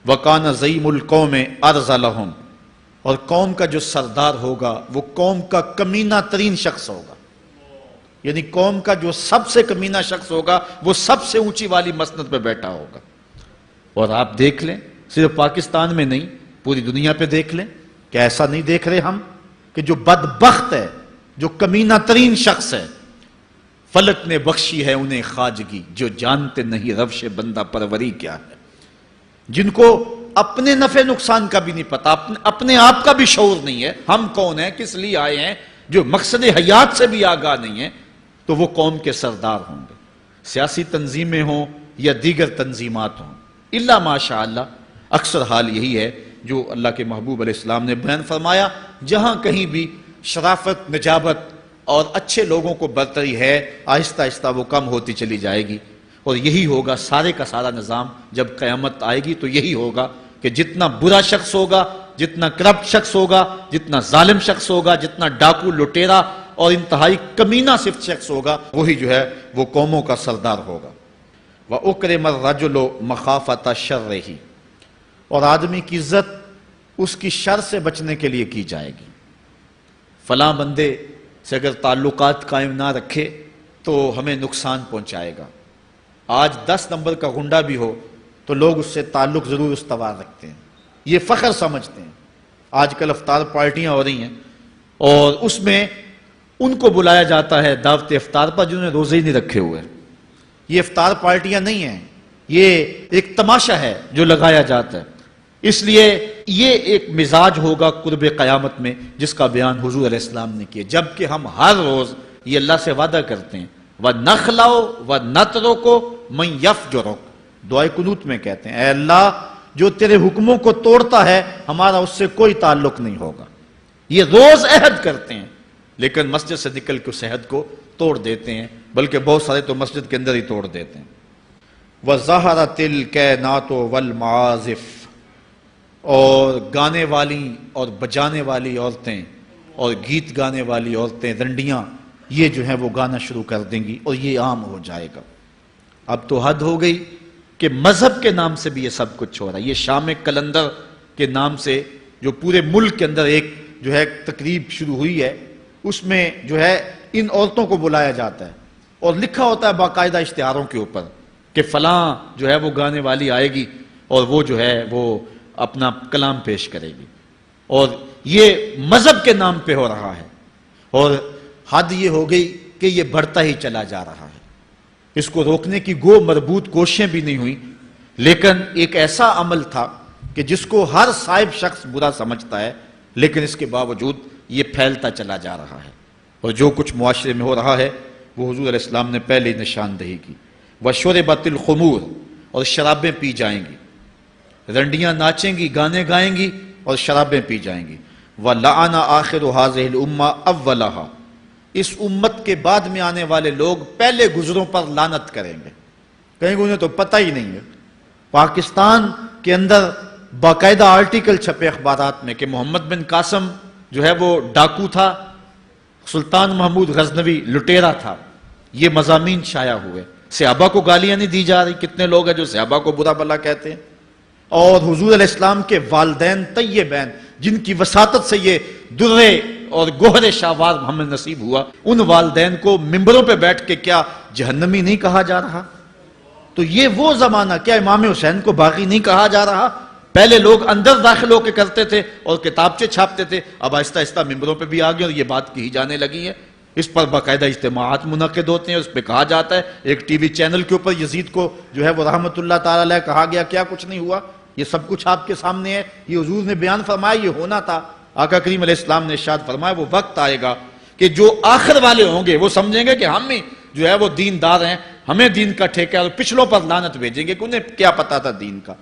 وَكَانَ زَعِيمُ الْقَوْمِ أَرْذَلَهُمْ، اور قوم کا جو سردار ہوگا وہ قوم کا کمینہ ترین شخص ہوگا، یعنی قوم کا جو سب سے کمینہ شخص ہوگا وہ سب سے اونچی والی مسند پہ بیٹھا ہوگا۔ اور آپ دیکھ لیں، صرف پاکستان میں نہیں پوری دنیا پہ دیکھ لیں کہ ایسا نہیں دیکھ رہے ہم کہ جو بدبخت ہے، جو کمینہ ترین شخص ہے، فلک نے بخشی ہے انہیں خواجگی، جو جانتے نہیں روش بندہ پروری کیا ہے، جن کو اپنے نفع نقصان کا بھی نہیں پتا، اپنے آپ کا بھی شعور نہیں ہے، ہم کون ہیں، کس لیے آئے ہیں، جو مقصد حیات سے بھی آگاہ نہیں ہے، تو وہ قوم کے سردار ہوں گے۔ سیاسی تنظیمیں ہوں یا دیگر تنظیمات ہوں، الا ماشاء اللہ اکثر حال یہی ہے جو اللہ کے محبوب علیہ السلام نے بیان فرمایا، جہاں کہیں بھی شرافت، نجابت اور اچھے لوگوں کو برتری ہے، آہستہ آہستہ وہ کم ہوتی چلی جائے گی۔ اور یہی ہوگا سارے کا سارا نظام، جب قیامت آئے گی تو یہی ہوگا کہ جتنا برا شخص ہوگا، جتنا کرپٹ شخص ہوگا، جتنا ظالم شخص ہوگا، جتنا ڈاکو لٹیرا اور انتہائی کمینہ صفت شخص ہوگا، وہی جو ہے وہ قوموں کا سردار ہوگا۔ وَأُكْرِمَ الرَّجُلُ مَخَافَةَ شَرِّهِ، اور آدمی کی عزت اس کی شر سے بچنے کے لیے کی جائے گی۔ فلاں بندے سے اگر تعلقات قائم نہ رکھے تو ہمیں نقصان پہنچائے گا۔ آج 10 نمبر کا غنڈہ بھی ہو تو لوگ اس سے تعلق ضرور استوار رکھتے ہیں، یہ فخر سمجھتے ہیں۔ آج کل افطار پارٹیاں ہو رہی ہیں اور اس میں ان کو بلایا جاتا ہے دعوت افطار پر جنہوں نے روزے ہی نہیں رکھے ہوئے۔ یہ افطار پارٹیاں نہیں ہیں، یہ ایک تماشا ہے جو لگایا جاتا ہے۔ اس لیے یہ ایک مزاج ہوگا قرب قیامت میں جس کا بیان حضور علیہ السلام نے کیا، جبکہ ہم ہر روز یہ اللہ سے وعدہ کرتے ہیں وَنَخْلَعُ وَنَتْرُكُ مَن يَفْجُرُكَ، دعائے قنوت میں کہتے ہیں اے اللہ جو تیرے حکموں کو توڑتا ہے ہمارا اس سے کوئی تعلق نہیں ہوگا۔ یہ روز عہد کرتے ہیں لیکن مسجد سے نکل کے اس عہد کو توڑ دیتے ہیں، بلکہ بہت سارے تو مسجد کے اندر ہی توڑ دیتے ہیں۔ وَظَهَرَتِ الْكَيْنَاتُ وَالْمَعَازِفُ، اور گانے والی اور بجانے والی عورتیں اور گیت گانے والی عورتیں، رنڈیاں، یہ جو ہیں وہ گانا شروع کر دیں گی اور یہ عام ہو جائے گا۔ اب تو حد ہو گئی کہ مذہب کے نام سے بھی یہ سب کچھ ہو رہا ہے۔ یہ شام کلندر کے نام سے جو پورے ملک کے اندر ایک جو ہے تقریب شروع ہوئی ہے، اس میں جو ہے ان عورتوں کو بلایا جاتا ہے اور لکھا ہوتا ہے باقاعدہ اشتہاروں کے اوپر کہ فلاں جو ہے وہ گانے والی آئے گی اور وہ جو ہے وہ اپنا کلام پیش کرے گی، اور یہ مذہب کے نام پہ ہو رہا ہے۔ اور حد یہ ہو گئی کہ یہ بڑھتا ہی چلا جا رہا ہے، اس کو روکنے کی گو مربوط کوششیں بھی نہیں ہوئی، لیکن ایک ایسا عمل تھا کہ جس کو ہر صاحب شخص برا سمجھتا ہے، لیکن اس کے باوجود یہ پھیلتا چلا جا رہا ہے، اور جو کچھ معاشرے میں ہو رہا ہے وہ حضور علیہ السلام نے پہلے ہی نشاندہی کی۔ وَشُرِبَتِ الْخُمُورُ، اور شرابیں پی جائیں گی، رنڈیاں ناچیں گی، گانے گائیں گی اور شرابیں پی جائیں گی۔ وَلَعَنَ آخِرُ هَذِهِ الْأُمَّةِ أَوَّلَهَا، اس امت کے بعد میں آنے والے لوگ پہلے گزروں پر لعنت کریں گے، کہیں گے انہیں تو پتہ ہی نہیں ہے۔ پاکستان کے اندر باقاعدہ آرٹیکل چھپے اخبارات میں کہ محمد بن قاسم جو ہے وہ ڈاکو تھا، سلطان محمود غزنوی لٹیرا تھا، یہ مضامین شائع ہوئے۔ صحابہ کو گالیاں نہیں دی جا رہی، کتنے لوگ ہیں جو صحابہ کو برا بھلا کہتے ہیں، اور حضور علیہ السلام کے والدین طیبین جن کی وساطت سے یہ درے اور گوہر شاہوار محمد نصیب ہوا، ان والدین کو ممبروں پہ بیٹھ کے کیا جہنمی نہیں کہا جا رہا؟ تو یہ وہ زمانہ، کیا امام حسین کو باغی نہیں کہا جا رہا؟ پہلے لوگ اندر داخل ہو کے کرتے تھے اور کتابچے چھاپتے تھے، اب آہستہ آہستہ ممبروں پہ بھی آ گئے اور یہ بات کہی جانے لگی ہے۔ اس پر باقاعدہ اجتماعات منعقد ہوتے ہیں، اس پہ کہا جاتا ہے۔ ایک ٹی وی چینل کے اوپر یزید کو جو ہے وہ رحمت اللہ تعالی علیہ کہا گیا، کیا کچھ نہیں ہوا، یہ سب کچھ آپ کے سامنے ہے، یہ حضور نے بیان فرمایا، یہ ہونا تھا۔ آقا کریم علیہ السلام نے ارشاد فرمایا وہ وقت آئے گا کہ جو آخر والے ہوں گے وہ سمجھیں گے کہ ہم ہی جو ہے وہ دیندار ہیں، ہمیں دین کا ٹھیکہ، اور پچھلوں پر لعنت بھیجیں گے کہ انہیں کیا پتا تھا دین کا۔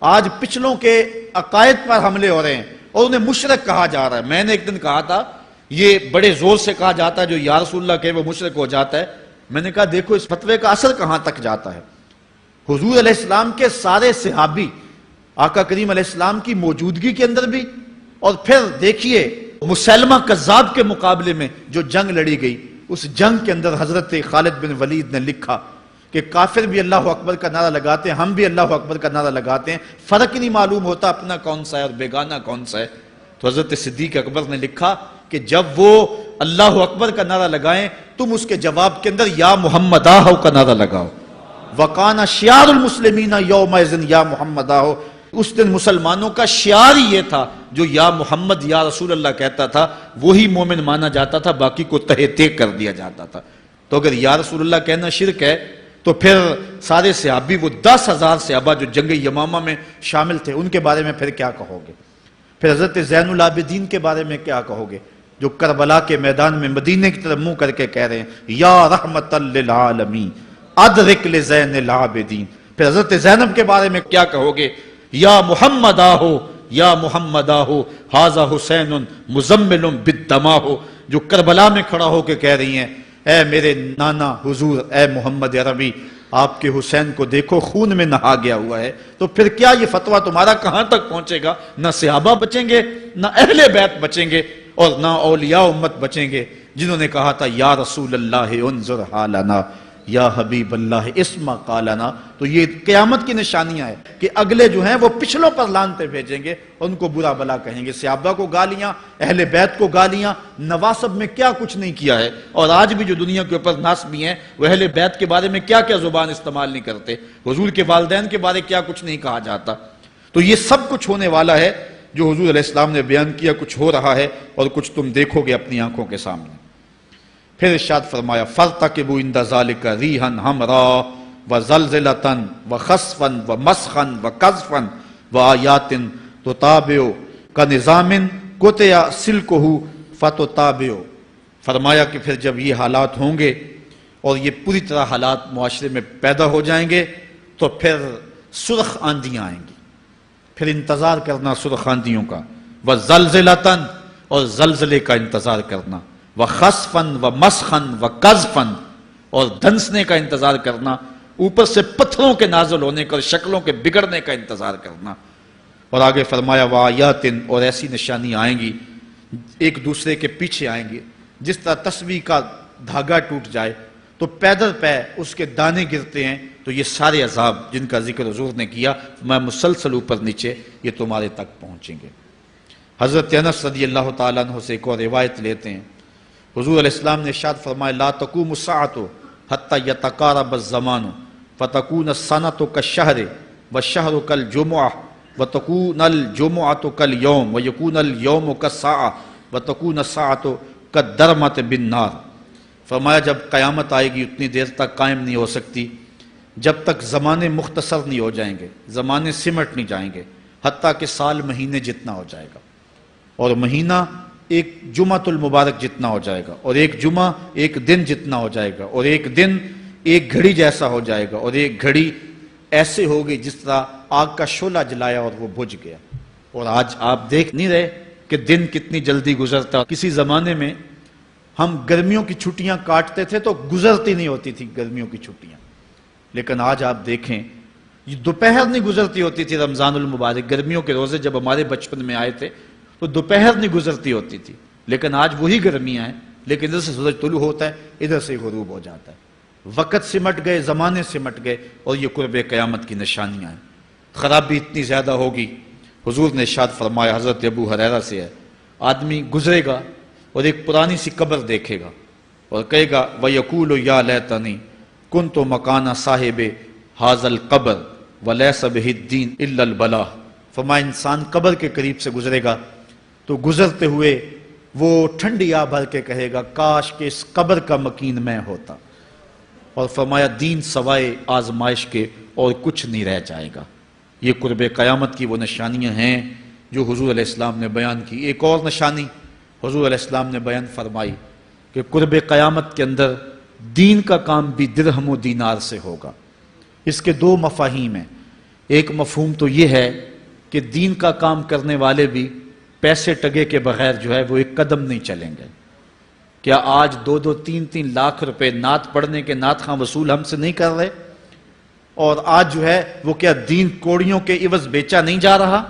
آج پچھلوں کے عقائد پر حملے ہو رہے ہیں اور انہیں مشرک کہا جا رہا ہے۔ میں نے ایک دن کہا تھا یہ بڑے زور سے کہا جاتا ہے جو یا رسول اللہ کہے وہ مشرک ہو جاتا ہے۔ میں نے کہا دیکھو اس فتوے کا اثر کہاں تک جاتا ہے۔ حضور علیہ السلام کے سارے صحابی آقا کریم علیہ السلام کی موجودگی کے اندر بھی، اور پھر دیکھیے مسلمہ کذاب کے مقابلے میں جو جنگ لڑی گئی، اس جنگ کے اندر حضرت خالد بن ولید نے لکھا کہ کافر بھی اللہ اکبر کا نعرہ لگاتے ہیں، ہم بھی اللہ اکبر کا نعرہ لگاتے ہیں، فرق ہی نہیں معلوم ہوتا اپنا کون سا ہے اور بیگانہ کون سا ہے۔ تو حضرت صدیق اکبر نے لکھا کہ جب وہ اللہ اکبر کا نعرہ لگائیں تم اس کے جواب کے اندر یا محمد آہو کا نعرہ لگاؤ۔ وَقَانَ شِعَارُ الْمُسْلِمِينَ يَوْمَئِذٍ یا محمد آہو، اس دن مسلمانوں کا شعار ہی یہ تھا، جو یا محمد یا رسول اللہ کہتا تھا وہی مومن مانا جاتا تھا، باقی کو تہہ تیگ کر دیا جاتا تھا۔ تو اگر یا رسول اللہ کہنا شرک ہے تو پھر سارے صحابی، وہ 10,000 صحابہ جو جنگ یمامہ میں شامل تھے، ان کے بارے میں پھر کیا کہو گے؟ پھر حضرت زین العابدین کے بارے میں کیا کہو گے جو کربلا کے میدان میں مدینے کی طرف منہ کر کے کہہ رہے ہیں یا رحمت للعالمین ادرک لزین العابدین۔ پھر حضرت زینب کے بارے میں کیا کہو گے؟ یا محمد آہو یا محمد آہو ھذا حسین مزمل بالدماء، جو کربلا میں کھڑا ہو کے کہہ رہی ہیں اے میرے نانا حضور، اے محمد عربی، آپ کے حسین کو دیکھو خون میں نہا گیا ہوا ہے۔ تو پھر کیا یہ فتویٰ تمہارا کہاں تک پہنچے گا؟ نہ صحابہ بچیں گے، نہ اہل بیت بچیں گے، اور نہ اولیاء امت بچیں گے، جنہوں نے کہا تھا یا رسول اللہ انظر حالنا، یا حبیب اللہ اسما قالنا. تو یہ قیامت کی نشانیاں ہیں کہ اگلے جو ہیں وہ پچھلوں پر لانتے بھیجیں گے، ان کو برا بلا کہیں گے، صحابہ کو گالیاں، اہل بیت کو گالیاں، نواسب میں کیا کچھ نہیں کیا ہے. اور آج بھی جو دنیا کے اوپر ناسبی ہیں وہ اہل بیت کے بارے میں کیا کیا زبان استعمال نہیں کرتے، حضور کے والدین کے بارے کیا کچھ نہیں کہا جاتا. تو یہ سب کچھ ہونے والا ہے جو حضور علیہ السلام نے بیان کیا، کچھ ہو رہا ہے اور کچھ تم دیکھو گے اپنی آنکھوں کے سامنے. پھر ارشاد فرمایا فَارْتَقِبُوا عِنْدَ ذَلِكَ رِيحًا حَمْرَاءَ وَزَلْزَلَةً وَخَسْفًا وَمَسْخًا وَقَذْفًا وَآيَاتٍ تُتَابِعُ كَنِظَامٍ قُطِعَ سِلْكُهُ فَتُتَابِعُ. فرمایا کہ پھر جب یہ حالات ہوں گے اور یہ پوری طرح حالات معاشرے میں پیدا ہو جائیں گے تو پھر سرخ آندیاں آئیں گی، پھر انتظار کرنا سرخ آندیوں کا. وَزَلْزَلَةً اور زلزلے کا انتظار کرنا، وَخَسْفًا وَمَسْخًا وَقَذْفًا اور دھنسنے کا انتظار کرنا، اوپر سے پتھروں کے نازل ہونے کا اور شکلوں کے بگڑنے کا انتظار کرنا. اور آگے فرمایا وَآيَاتٍ اور ایسی نشانیاں آئیں گی ایک دوسرے کے پیچھے آئیں گی، جس طرح تسبیح کا دھاگا ٹوٹ جائے تو پیدل پہ اس کے دانے گرتے ہیں. تو یہ سارے عذاب جن کا ذکر حضور نے کیا میں مسلسل اوپر نیچے یہ تمہارے تک پہنچیں گے. حضرت انس رضی اللہ تعالیٰ عنہ سے ایک اور روایت لیتے ہیں، حضور علیہ السلام نے ارشاد فرمایا لا تقوم الساعة حتى يتقارب الزمان فتكون السنة كالشهر والشهر كالجمعة وتكون الجمعة كاليوم ويكون اليوم كالساعة وتكون الساعة كالدرمة بالنار. فرمایا جب قیامت آئے گی اتنی دیر تک قائم نہیں ہو سکتی جب تک زمانے مختصر نہیں ہو جائیں گے، زمانے سمٹ نہیں جائیں گے، حتیٰ کہ سال مہینے جتنا ہو جائے گا، اور مہینہ ایک جمعۃ المبارک جتنا ہو جائے گا، اور ایک جمعہ ایک دن جتنا ہو جائے گا، اور ایک دن ایک گھڑی جیسا ہو جائے گا، اور ایک گھڑی ایسے ہوگی جس طرح آگ کا شعلہ جلایا اور وہ بجھ گیا. اور آج آپ دیکھ نہیں رہے کہ دن کتنی جلدی گزرتا. کسی زمانے میں ہم گرمیوں کی چھٹیاں کاٹتے تھے تو گزرتی نہیں ہوتی تھی گرمیوں کی چھٹیاں، لیکن آج آپ دیکھیں یہ دوپہر نہیں گزرتی ہوتی تھی. رمضان المبارک گرمیوں کے روزے جب ہمارے بچپن میں آئے تھے تو دوپہر نہیں گزرتی ہوتی تھی، لیکن آج وہی گرمیاں ہیں، لیکن ادھر سے سورج طلوع ہوتا ہے ادھر سے غروب ہو جاتا ہے. وقت سمٹ گئے، زمانے سمٹ گئے، اور یہ قرب قیامت کی نشانیاں ہیں. خرابی اتنی زیادہ ہوگی. حضور نے ارشاد فرمایا، حضرت ابو ہریرہ سے ہے، آدمی گزرے گا اور ایک پرانی سی قبر دیکھے گا اور کہے گا وَيَقُولُ يَا لَيْتَنِي كُنْتُ مَكَانَ صَاحِبِ هَذَا الْقَبْرِ وَلَيْسَ بِهِ الدِّينُ إِلَّا الْبَلَاغُ. فرمایا انسان قبر کے قریب سے گزرے گا تو گزرتے ہوئے وہ ٹھنڈی آہ بھر کے کہے گا کاش کہ اس قبر کا مکین میں ہوتا. اور فرمایا دین سوائے آزمائش کے اور کچھ نہیں رہ جائے گا. یہ قرب قیامت کی وہ نشانیاں ہیں جو حضور علیہ السلام نے بیان کی. ایک اور نشانی حضور علیہ السلام نے بیان فرمائی کہ قرب قیامت کے اندر دین کا کام بھی درہم و دینار سے ہوگا. اس کے دو مفاہیم ہیں. ایک مفہوم تو یہ ہے کہ دین کا کام کرنے والے بھی پیسے ٹگے کے بغیر جو ہے وہ ایک قدم نہیں چلیں گے. کیا آج 2-3 لاکھ روپے نعت پڑھنے کے نعت خواں وصول ہم سے نہیں کر رہے؟ اور آج جو ہے وہ کیا دین کوڑیوں کے عوض بیچا نہیں جا رہا؟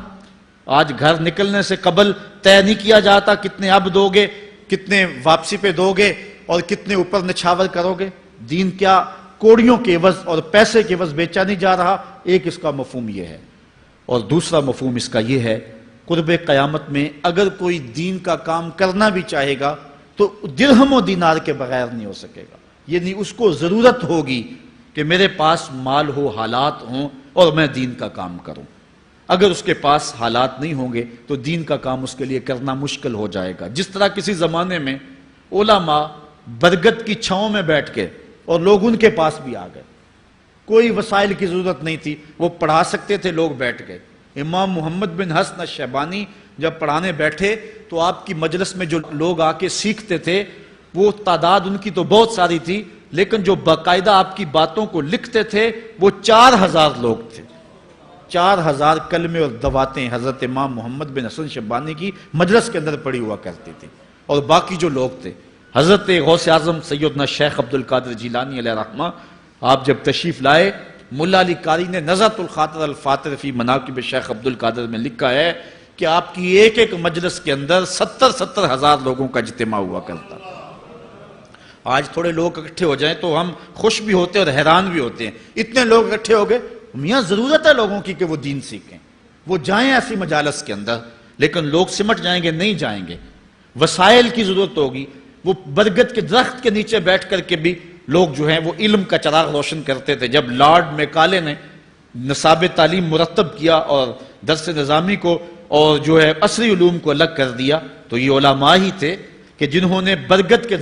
آج گھر نکلنے سے قبل طے نہیں کیا جاتا کتنے اب دو گے، کتنے واپسی پہ دو گے اور کتنے اوپر نچھاور کرو گے؟ دین کیا کوڑیوں کے عوض اور پیسے کے عوض بیچا نہیں جا رہا؟ ایک اس کا مفہوم یہ ہے. اور دوسرا مفہوم اس کا یہ ہے قرب قیامت میں اگر کوئی دین کا کام کرنا بھی چاہے گا تو درہم و دینار کے بغیر نہیں ہو سکے گا. یعنی اس کو ضرورت ہوگی کہ میرے پاس مال ہو، حالات ہوں اور میں دین کا کام کروں. اگر اس کے پاس حالات نہیں ہوں گے تو دین کا کام اس کے لیے کرنا مشکل ہو جائے گا. جس طرح کسی زمانے میں علماء برگد کی چھاؤں میں بیٹھ کے اور لوگ ان کے پاس بھی آ گئے، کوئی وسائل کی ضرورت نہیں تھی، وہ پڑھا سکتے تھے، لوگ بیٹھ گئے. امام محمد بن حسن الشیبانی جب پڑھانے بیٹھے تو آپ کی مجلس میں جو لوگ آ کے سیکھتے تھے وہ تعداد ان کی تو بہت ساری تھی، لیکن جو باقاعدہ آپ کی باتوں کو لکھتے تھے وہ 4000 لوگ تھے. 4000 کلمے اور دواتیں حضرت امام محمد بن حسن شیبانی کی مجلس کے اندر پڑی ہوا کرتی تھی. اور باقی جو لوگ تھے حضرت غوث اعظم سیدنا شیخ عبد القادر جیلانی علیہ رحمہ، آپ جب تشریف لائے ملا علی قاری نے نزہۃ الخاطر الفاتر فی مناقب شیخ عبد القادر میں لکھا ہے کہ آپ کی ایک ایک مجلس کے اندر 70 ہزار لوگوں کا اجتماع ہوا کرتا. آج تھوڑے لوگ اکٹھے ہو جائیں تو ہم خوش بھی ہوتے ہیں اور حیران بھی ہوتے ہیں، اتنے لوگ اکٹھے ہو گئے۔ میاں ضرورت ہے لوگوں کی کہ وہ دین سیکھیں، وہ جائیں ایسی مجالس کے اندر، لیکن لوگ سمٹ جائیں گے، نہیں جائیں گے۔ وسائل کی ضرورت ہوگی، وہ برگد کے درخت کے نیچے بیٹھ کر کے بھی لوگ جو ہیں وہ علم کا چراغ روشن کرتے تھے۔ جب لارڈ میکالے نے نصاب تعلیم مرتب کیا اور درس نظامی کو اور جو ہے عصری علوم کو الگ کر دیا، تو یہ علماء ہی تھے کہ جنہوں نے برگد کے